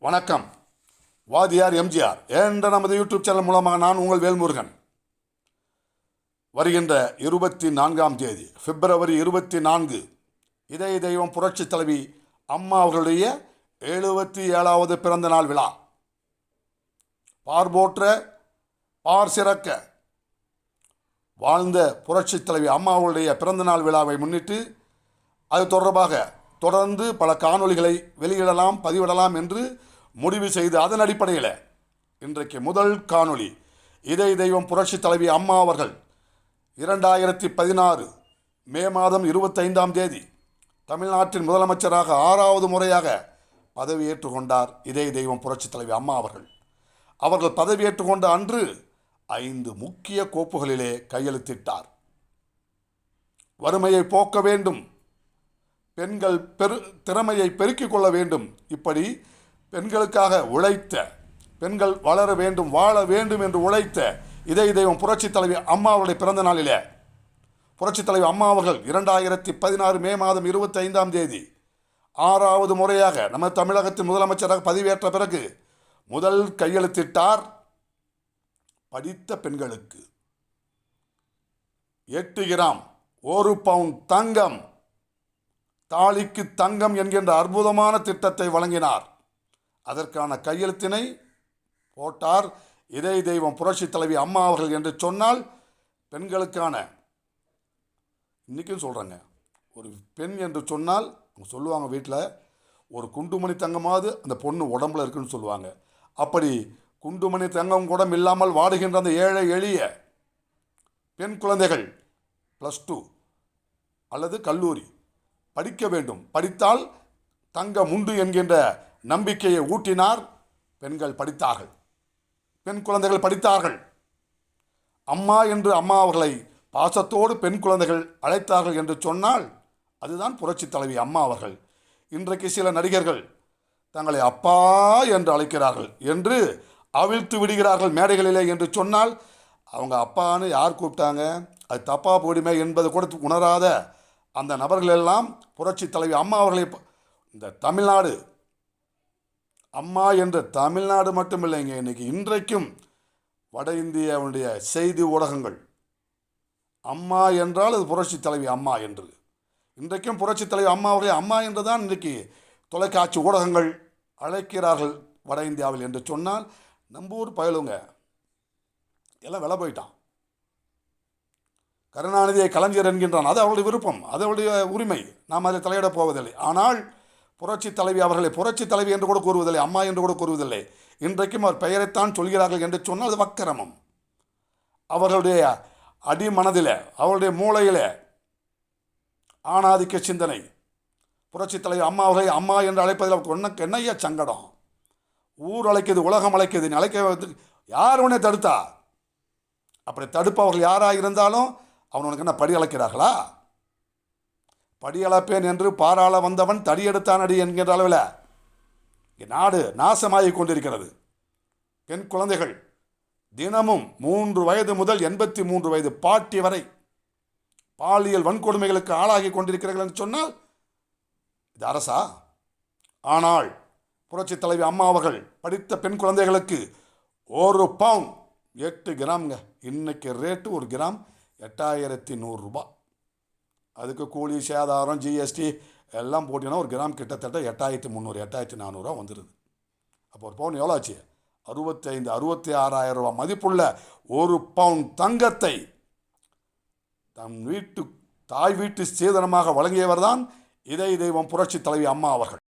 வணக்கம். வாதியார் எம்ஜிஆர் என்ற நமது யூடியூப் சேனல் மூலமாக நான் உங்கள் வேல்முருகன். வருகின்ற 24ஆம் தேதி பிப்ரவரி 24 இதய தெய்வம் புரட்சி தலைவி அம்மா அவர்களுடைய 77வது பிறந்த நாள் விழா. பார்போற்ற பார் சிறக்க வாழ்ந்த புரட்சி தலைவி அம்மா அவர்களுடைய பிறந்த நாள் விழாவை முன்னிட்டு அது தொடர்பாக தொடர்ந்து பல காணொளிகளை வெளியிடலாம், பதிவிடலாம் என்று முடிவு செய்து அதன் அடிப்படையில் இன்றைக்கு முதல் காணொளி இதய தெய்வம் புரட்சி தலைவி அம்மா அவர்கள் 2016 மே மாதம் 25ஆம் தேதி தமிழ்நாட்டின் முதலமைச்சராக 6வது முறையாக பதவியேற்றுக் கொண்டார். இதய தெய்வம் புரட்சி தலைவி அம்மா அவர்கள் பதவியேற்றுக் கொண்ட அன்று 5 முக்கிய கோப்புகளிலே கையெழுத்திட்டார். வறுமையை போக்க வேண்டும், பெண்கள் திறமையை பெருக்கிக் கொள்ள வேண்டும், இப்படி பெண்களுக்காக உழைத்த, பெண்கள் வளர வேண்டும், வாழ வேண்டும் என்று உழைத்த இதய தெய்வம் புரட்சி தலைவி அம்மா அவருடைய பிறந்த நாளிலே புரட்சி தலைவி அம்மா அவர்கள் 2016 மே மாதம் 25ஆம் தேதி 6வது முறையாக நம்ம தமிழகத்தின் முதலமைச்சராக பதவியேற்ற பிறகு முதல் கையெழுத்திட்டார். படித்த பெண்களுக்கு 8 கிராம் 1 பவுண்ட் தங்கம், தாலிக்கு தங்கம் என்கின்ற அற்புதமான திட்டத்தை வழங்கினார். அதற்கான கையெழுத்தினை போட்டார் இதய தெய்வம் புரட்சி தலைவி அம்மா அவர்கள் என்று சொன்னால் பெண்களுக்கான, இன்றைக்கும் சொல்கிறேங்க, ஒரு பெண் என்று சொன்னால் சொல்லுவாங்க வீட்டில் ஒரு குண்டுமணி தங்கமாவது அந்த பொண்ணு உடம்புல இருக்குன்னு சொல்லுவாங்க. அப்படி குண்டுமணி தங்கம் கூட இல்லாமல் வாடுகின்ற அந்த ஏழை எளிய பெண் குழந்தைகள் +2 அல்லது கல்லூரி படிக்க வேண்டும், படித்தால் தங்கம் உண்டு என்கின்ற நம்பிக்கையை ஊட்டினார். பெண்கள் படித்தார்கள், பெண் குழந்தைகள் படித்தார்கள். அம்மா என்று அம்மா அவர்களை பாசத்தோடு பெண் குழந்தைகள் அழைத்தார்கள் என்று சொன்னால் அதுதான் புரட்சி தலைவி அம்மா அவர்கள். இன்றைக்கு சில நடிகர்கள் தங்களை அப்பா என்று அழைக்கிறார்கள் என்று அவிழ்த்து விடுகிறார்கள் மேடைகளிலே என்று சொன்னால் அவங்க அப்பான்னு யார் கூப்பிட்டாங்க, அது தப்பா போடுமே என்பது கூட உணராத அந்த நபர்களெல்லாம் புரட்சி தலைவி அம்மா அவர்களை, இந்த தமிழ்நாடு அம்மா என்ற தமிழ்நாடு மட்டும் இல்லைங்க, இன்றைக்கி இன்றைக்கும் வட இந்தியாவுடைய செய்தி ஊடகங்கள் அம்மா என்றால் அது புரட்சி தலைவி அம்மா என்று, இன்றைக்கும் புரட்சி தலைவி அம்மா அவர்களை அம்மா என்று தான் இன்றைக்கி தொலைக்காட்சி ஊடகங்கள் அழைக்கிறார்கள் வட இந்தியாவில் என்று சொன்னால் நம்ம ஊர் பயலுங்க எல்லாம் விலை போயிட்டான். கருணாநிதியை கலைஞர் என்கின்றான், அது அவருடைய விருப்பம், அது அவருடைய உரிமை, நாம் அதை தலையிடப் போவதில்லை. ஆனால் புரட்சி தலைவி அவர்களை புரட்சி தலைவி என்று கூட கூறுவதில்லை, அம்மா என்று கூட கூறுவதில்லை. இன்றைக்கும் அவர் பெயரைத்தான் சொல்கிறார்கள் என்று சொன்னால் அது வக்கிரமம். அவர்களுடைய அடிமனதில், அவருடைய மூளையில் ஆணாதிக்க சிந்தனை. புரட்சி தலைவி அம்மா அவர்களை அம்மா என்று அழைப்பதில் உனக்கு என்னையா சங்கடம்? ஊர் அழைக்குது, உலகம் அழைக்குது, நீ அழைக்க யார் உன்னை தடுத்தா? அப்படி தடுப்பவர்கள் யாராக இருந்தாலும் அவன் உனக்கு என்ன படி அழைக்கிறார்களா? படி அளப்பேன் என்று பாராள வந்தவன் தடியெடுத்தான் அடி என்கின்ற அளவில் நாடு நாசமாகி கொண்டிருக்கிறது. பெண் குழந்தைகள் தினமும் 3 வயது முதல் 83 வயது பாட்டி வரை பாலியல் வன்கொடுமைகளுக்கு ஆளாகி கொண்டிருக்கிறார்கள் என்று சொன்னால் இது அரசா? ஆனால் புரட்சி தலைவி அம்மா அவர்கள் படித்த பெண் குழந்தைகளுக்கு 1 பவுண்ட் 8 கிராம்ங்க. இன்னைக்கு ரேட்டு 1 கிராம் 8100 ரூபாய். அதுக்கு கூலி சேதாரம் ஜிஎஸ்டி எல்லாம் போட்டிங்கன்னா 1 கிராம் கிட்டத்தட்ட 8300 8400 வந்துடுது. அப்போ 1 பவுன் எவ்வளோ ஆச்சு? 66,000 ரூபா மதிப்புள்ள 1 பவுன் தங்கத்தை தன் தாய் வீட்டு சீதனமாக வழங்கியவர் தான் இதய தெய்வம் புரட்சி தலைவி அம்மா அவர்கள்.